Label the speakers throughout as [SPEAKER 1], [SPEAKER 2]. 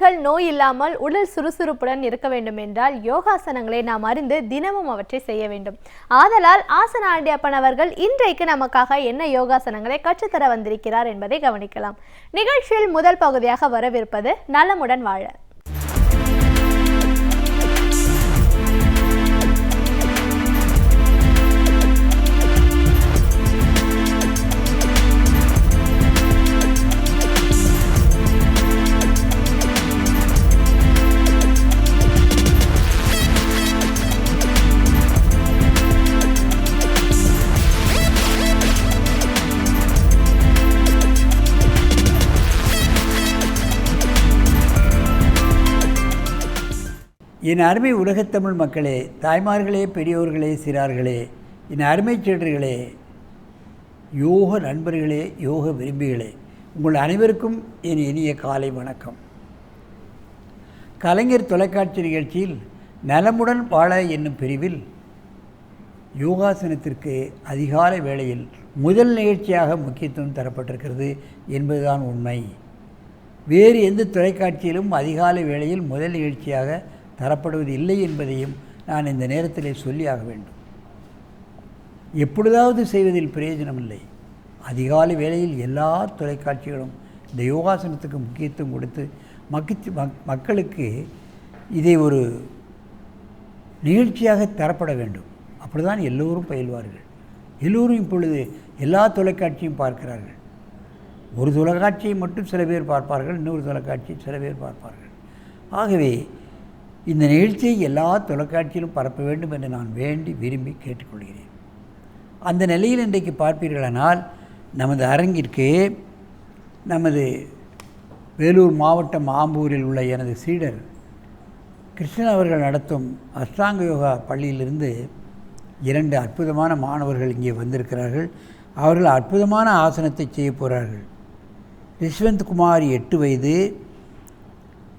[SPEAKER 1] உடல் நோய் இல்லாமல் உடல் சுறுசுறுப்புடன் இருக்க வேண்டும் என்றால் யோகாசனங்களை நாம் அறிந்து தினமும் அவற்றை செய்ய வேண்டும். ஆதலால் ஆசன ஆண்டியப்பன் அவர்கள் இன்றைக்கு நமக்காக என்ன யோகாசனங்களை கற்றுத்தர வந்திருக்கிறார் என்பதை கவனிக்கலாம். நிகழ்ச்சியில் முதல் பகுதியாக வரவிருப்பது நலமுடன் வாழ.
[SPEAKER 2] என் அருமை உலகத்தமிழ் மக்களே, தாய்மார்களே, பெரியோர்களே, சிறார்களே, என் அருமை சீடர்களே, யோக நண்பர்களே, யோக விரும்பிகளே, உங்கள் அனைவருக்கும் என் இனிய காலை வணக்கம். கலைஞர் தொலைக்காட்சி நிகழ்ச்சியில் நலமுடன் வாழ என்னும் பிரிவில் யோகாசனத்திற்கு அதிகாலை வேளையில் முதல் நிகழ்ச்சியாக முக்கியத்துவம் தரப்பட்டிருக்கிறது என்பதுதான் உண்மை. வேறு எந்த தொலைக்காட்சியிலும் அதிகாலை வேளையில் முதல் நிகழ்ச்சியாக தரப்படுவது இல்லை என்பதையும் நான் இந்த நேரத்தில் சொல்லியாக வேண்டும். எப்பொழுதாவது செய்வதில் பிரயோஜனம் இல்லை. அதிகாலை வேளையில் எல்லா தொலைக்காட்சிகளும் இந்த யோகாசனத்துக்கு முக்கியத்துவம் கொடுத்து மக்களுக்கு இதை ஒரு நிகழ்ச்சியாக தரப்பட வேண்டும். அப்படி தான் எல்லோரும் பயில்வார்கள். எல்லோரும் இப்பொழுது எல்லா தொலைக்காட்சியும் பார்க்கிறார்கள். ஒரு தொலைக்காட்சியை மட்டும் சில பேர் பார்ப்பார்கள், இன்னொரு தொலைக்காட்சியை சில பேர் பார்ப்பார்கள். ஆகவே இந்த நிகழ்ச்சியை எல்லா தொலைக்காட்சியிலும் பரப்ப வேண்டும் என்று நான் வேண்டி விரும்பி கேட்டுக்கொள்கிறேன். அந்த நிலையில் இன்றைக்கு பார்ப்பீர்களானால் நமது அரங்கிற்கு நமது வேலூர் மாவட்டம் ஆம்பூரில் உள்ள எனது சீடர் கிருஷ்ணன் அவர்கள் நடத்தும் அஷ்டாங்க யோகா பள்ளியிலிருந்து 2 அற்புதமான மாணவர்கள் இங்கே வந்திருக்கிறார்கள். அவர்கள் அற்புதமான ஆசனத்தை செய்ய போகிறார்கள். யஷ்வந்த் குமார் 8 வயது,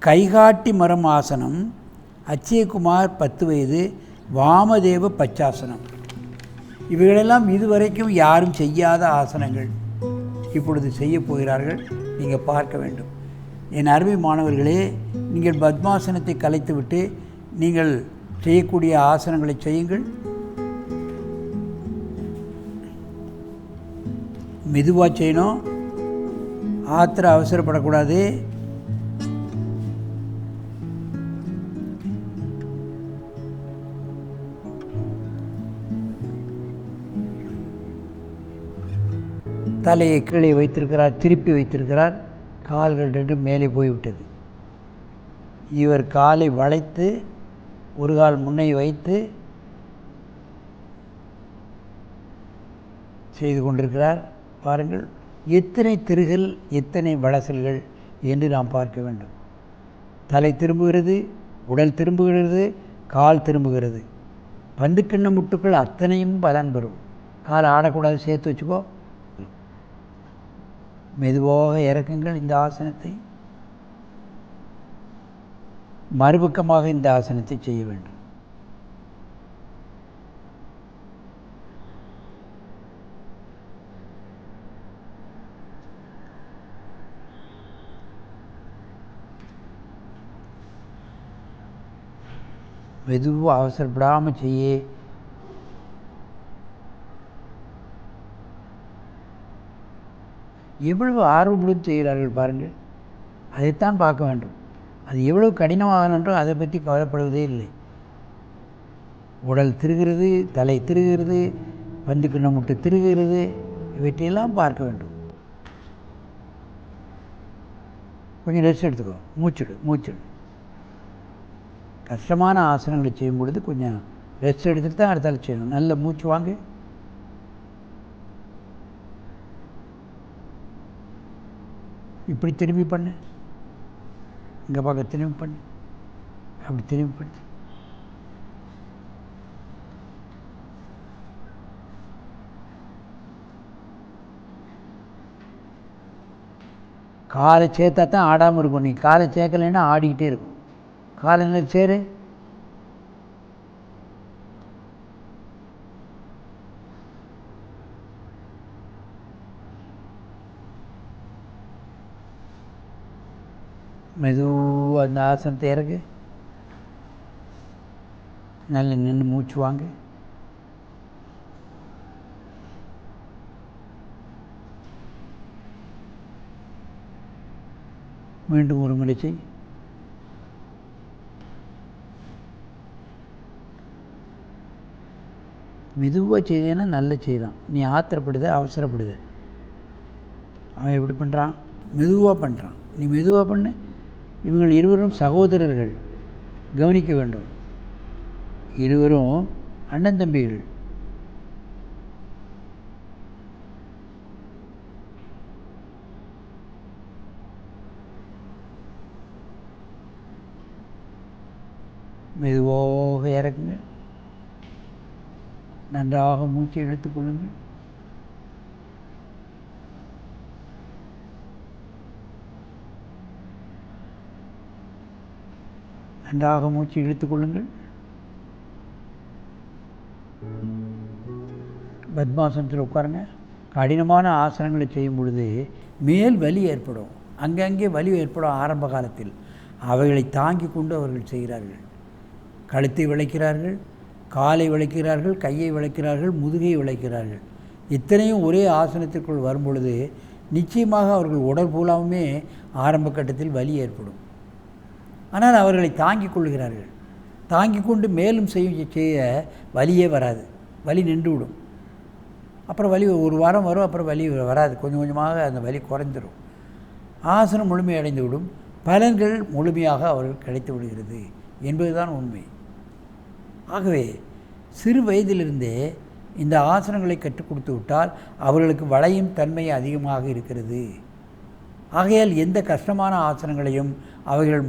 [SPEAKER 2] கைகாட்டி மரம் ஆசனம். அச்சயகுமார் 10 வயது, வாமதேவ பச்சாசனம். இவைகளெல்லாம் இதுவரைக்கும் யாரும் செய்யாத ஆசனங்கள் இப்பொழுது செய்ய போகிறார்கள். நீங்கள் பார்க்க வேண்டும். என் அருமை மாணவர்களே, நீங்கள் பத்மாசனத்தை கலைத்துவிட்டு நீங்கள் செய்யக்கூடிய ஆசனங்களை செய்யுங்கள். மெதுவாக செய்யணும், அவசரப்படக்கூடாது. தலையை கீழே வைத்திருக்கிறார், திருப்பி வைத்திருக்கிறார். கால்கள் 2 மேலே போய்விட்டது. இவர் காலை வளைத்து ஒரு கால் முன்னை வைத்து செய்து கொண்டிருக்கிறார். பாருங்கள், எத்தனை திருகல், எத்தனை வளசல்கள் என்று நாம் பார்க்க வேண்டும். தலை திரும்புகிறது, உடல் திரும்புகிறது, கால் திரும்புகிறது. பந்துக்கிண்ண முட்டுக்கள் அத்தனையும் பலன் பெறும். கால் ஆடக்கூடாது, சேர்த்து வச்சுக்கோ. மெதுவாக இறக்குங்கள். இந்த ஆசனத்தை மறுபக்கமாக இந்த ஆசனத்தை செய்ய வேண்டும். மெதுவாக அவசரப்படாமல் செய்ய. எவ்வளவு ஆர்வமுடன் செய்கிறார்கள் பாருங்கள். அதைத்தான் பார்க்க வேண்டும். அது எவ்வளவு கடினமாக என்றோ அதை பற்றி கவலைப்படுவதே இல்லை. உடல் திருகிறது, தலை திருகிறது, பந்துக்கிண்ண முட்டு திருகிறது, இவற்றையெல்லாம் பார்க்க வேண்டும். கொஞ்சம் ரெஸ்ட் எடுத்துக்கோ, மூச்சுடு. கஷ்டமான ஆசனங்களை செய்யும் பொழுது கொஞ்சம் ரெஸ்ட் எடுத்துட்டு தான் அடுத்தால செய்யணும். நல்ல மூச்சு வாங்க. இப்படி திரும்பி பண்ணு, இங்கே பார்க்க திரும்பி பண்ணு, அப்படி திரும்பி பண்ணு. காலை சேர்த்தா தான் ஆடாமல் இருக்கும். நீ காலை சேர்க்கலைன்னா ஆடிக்கிட்டே இருக்கும். காலை என்ன சேரு. மெதுவாக அந்த ஆசனத்தை இறக்கு. நல்ல நின்று மூச்சு வாங்க. மீண்டும் ஒரு முறை செய். மெதுவாக செய்தேன்னா நல்ல செய்தான். நீ ஆத்திரப்படுத, அவசரப்படுத. அவன் எப்படி பண்ணுறான்? மெதுவாக பண்ணுறான். நீ மெதுவாக பண்ணு. இவங்கள் இருவரும் சகோதரர்கள், கவனிக்க வேண்டும். இருவரும் அண்ணன் தம்பிகள். மெதுவாக இறக்குங்க. நன்றாக மூச்சை இழுத்துக்கொள்ளுங்கள். நன்றாக மூச்சு இழுத்துக்கொள்ளுங்கள். பத்மாசனத்தில் உட்காருங்க. கடினமான ஆசனங்களை செய்யும் பொழுது மேல் வலி ஏற்படும். அங்கங்கே வலி ஏற்படும் ஆரம்ப காலத்தில். அவைகளை தாங்கி கொண்டு அவர்கள் செய்கிறார்கள். கழுத்தை விளைக்கிறார்கள், காலை விளைக்கிறார்கள், கையை விளைக்கிறார்கள், முதுகை விளைக்கிறார்கள். இத்தனையும் ஒரே ஆசனத்திற்குள் வரும் பொழுது நிச்சயமாக அவர்கள் உடல் பூலாவுமே ஆரம்ப கட்டத்தில் வலி ஏற்படும். ஆனால் அவர்களை தாங்கிக் கொள்கிறார்கள். தாங்கி கொண்டு மேலும் செய்ய வலியே வராது. வலி நின்றுவிடும். அப்புறம் வலி ஒரு வாரம் வரும், அப்புறம் வலி வராது. கொஞ்சம் கொஞ்சமாக அந்த வலி குறைந்துடும். ஆசனம் முழுமையடைந்து விடும். பலன்கள் முழுமையாக அவர்கள் கிடைத்து விடுகிறது என்பதுதான் உண்மை. ஆகவே சிறு வயதிலிருந்தே இந்த ஆசனங்களை கற்றுக் கொடுத்து விட்டால் அவர்களுக்கு வளையும் தன்மை அதிகமாக இருக்கிறது. ஆகையால் எந்த கஷ்டமான ஆசனங்களையும் அவர்கள்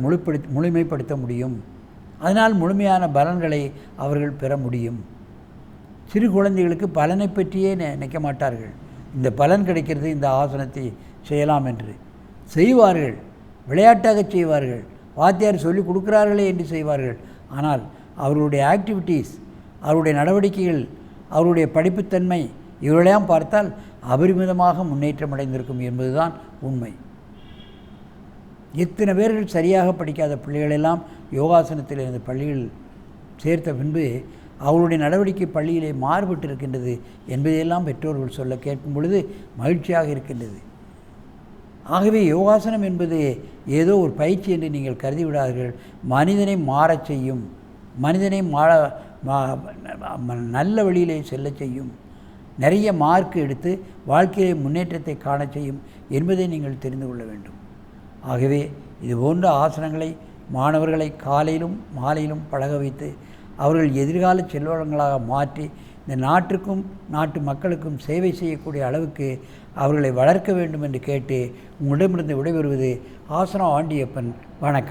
[SPEAKER 2] முழுமைப்படுத்த முடியும். அதனால் முழுமையான பலன்களை அவர்கள் பெற முடியும். சிறு குழந்தைகளுக்கு பலனை பற்றியே நினைக்க மாட்டார்கள். இந்த பலன் கிடைக்கிறது இந்த ஆசனத்தை செய்யலாம் என்று செய்வார்கள். விளையாட்டாக செய்வார்கள். வாத்தியார் சொல்லி கொடுக்குறார்களே என்று செய்வார்கள். ஆனால் அவர்களுடைய ஆக்டிவிட்டீஸ், அவருடைய நடவடிக்கைகள், அவருடைய படிப்புத்தன்மை இவர்களையும் பார்த்தால் அபரிமிதமாக முன்னேற்றம் அடைந்திருக்கும் என்பதுதான் உண்மை. எத்தனை பேர்கள் சரியாக படிக்காத பிள்ளைகளெல்லாம் யோகாசனத்தில் இந்த பள்ளியில் சேர்த்த பின்பு அவருடைய நடவடிக்கை பள்ளியிலே மாறுபட்டு இருக்கின்றது என்பதையெல்லாம் பெற்றோர்கள் சொல்ல கேட்கும் பொழுது மகிழ்ச்சியாக இருக்கின்றது. ஆகவே யோகாசனம் என்பது ஏதோ ஒரு பயிற்சி என்று நீங்கள் கருதிவிடாதீர்கள். மனிதனை மாறச் செய்யும், மனிதனை நல்ல வழியிலே செல்ல செய்யும், நிறைய மார்க் எடுத்து வாழ்க்கையை முன்னேற்றத்தை காண செய்யும் என்பதை நீங்கள் தெரிந்து கொள்ள வேண்டும். ஆகவே இது போன்ற ஆசனங்களை மாணவர்களை காலையிலும் மாலையிலும் பழக வைத்து அவர்கள் எதிர்கால செல்வங்களாக மாற்றி இந்த நாட்டுக்கும் நாட்டு மக்களுக்கும் சேவை செய்யக்கூடிய அளவுக்கு அவர்களை வளர்க்க வேண்டும் என்று கேட்டு உங்களிடமிருந்து விடைபெறுவது ஆசனம் ஆண்டியப்பன். வணக்கம்.